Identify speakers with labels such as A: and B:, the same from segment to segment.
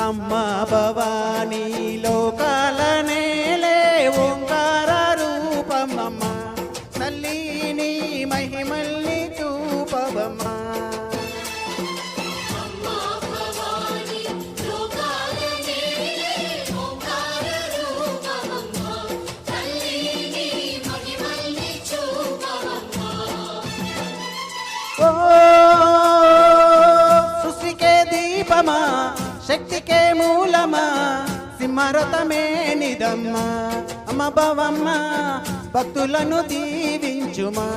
A: అమ్మ భవానీ లోకాల నేలే ఓంకార రూపమమ్మ తల్లిని మహిమల్ని చూపవమ్మ. ఓ సృష్టికే దీపమా శక్తికే మూలమా సింహరథమే నిదమ్మా అమ్మ భవమ్మ భక్తులను దీవించుమా.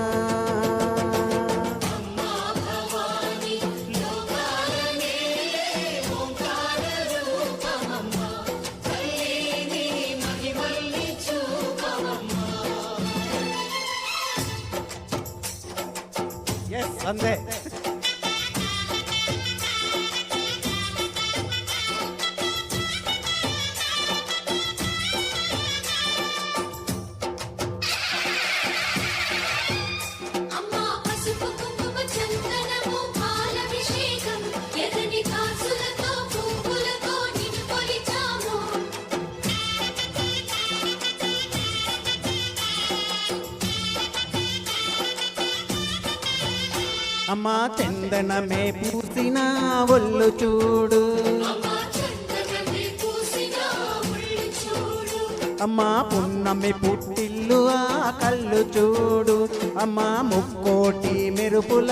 A: అందే అమ్మా చందనమే పూసిన ఒళ్ళు చూడు అమ్మా పున్నమి పుట్టిల్లు ఆ కళ్ళు చూడు అమ్మా ముక్కోటి మెరుపుల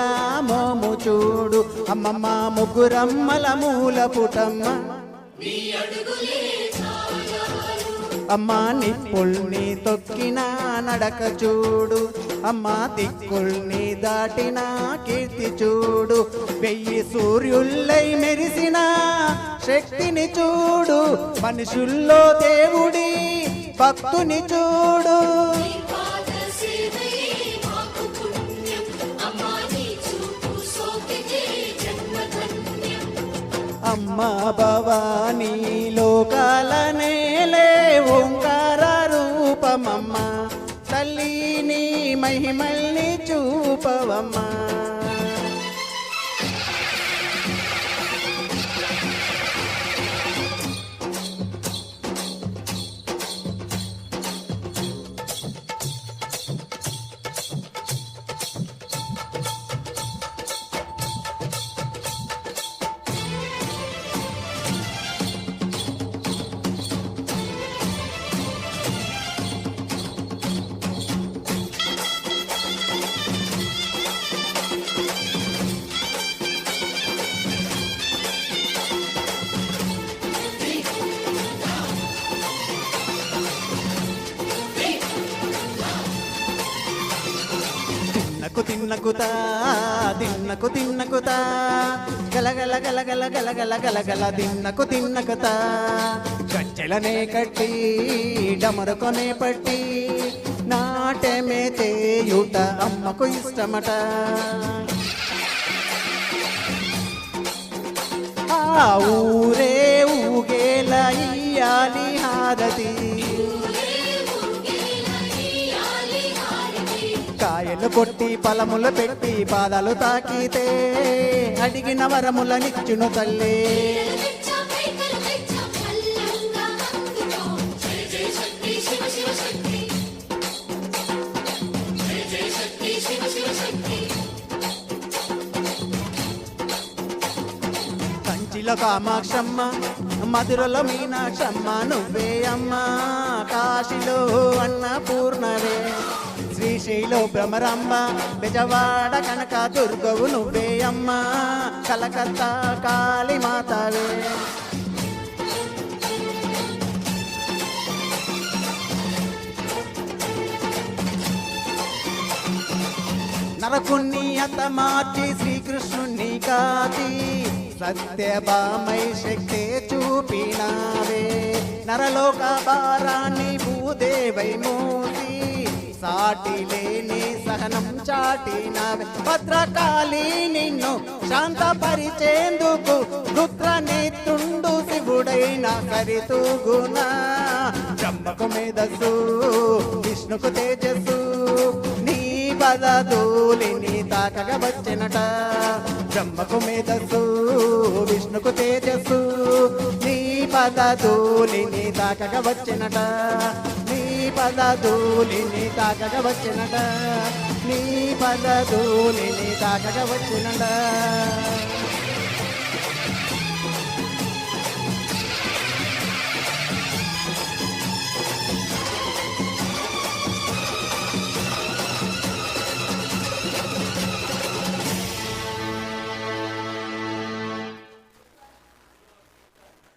A: మోము చూడు అమ్మమ్మ ముగ్గురమ్మల మూల పుటమ్మ అమ్మా నిప్పుల్ని తొక్కిన నడక చూడు అమ్మా దిక్కుల్ని దాటిన కీర్తి చూడు 1000 సూర్యుల్లై మెరిసిన శక్తిని చూడు మనుషుల్లో దేవుడి భక్తుని చూడు. అమ్మ భవానీ లోకాల నేలే ఓంకార రూపమమ్మ తల్లిని మహిమల్ని చూపవమ్మ. తిన్నకుతా తిన్నకు తిన్నకుతా గలగల గలగల గలగల గలగల తిన్నకుతా గజ్జలనే కట్టి డమరుకొనే పట్టి నాట్యమే చేయుట అమ్మకు ఇష్టమట. ఆ ఊరే ఊగేల ఇయ్యాలి హారతి కాయలు కొట్టి ఫలములు పెట్టి పాదాలు తాకితే అడిగిన వరముల నిచ్చును తల్లి. కంచిలో కామాక్షమ్మ మధురలో మీనాక్షమ్మ నువ్వే అమ్మ కాశీలో అన్నపూర్ణవే శ్రీశైలో భ్రమరాంబ బెజవాడ కనక దుర్గవు నువ్వే అమ్మ కలకత్తా కాళీమాతవే. నరకుణ్ణి అత మార్చి శ్రీకృష్ణుణ్ణి కాచి సత్యభామై శక్తి చూపినావే నరలోక భారాన్ని భూదేవై మోసి సాటి లేని సహనం చాటినావే భద్రకాళి నిన్ను శాంతపరిచేందుకు రుద్రనేత్రుండు శివుడైన సరితూగునా. బ్రహ్మకు మేధస్సు విష్ణుకు తేజస్సు నీ పదధూళిని తాకగా వచ్చినట. బ్రహ్మకు మేధస్సు విష్ణుకు తేజస్సు నీ పదధూళిని తాకగా వచ్చినట నీ పదధూళిని తాకగా వచ్చినట నీ పదధూళిని తాకగా వచ్చినట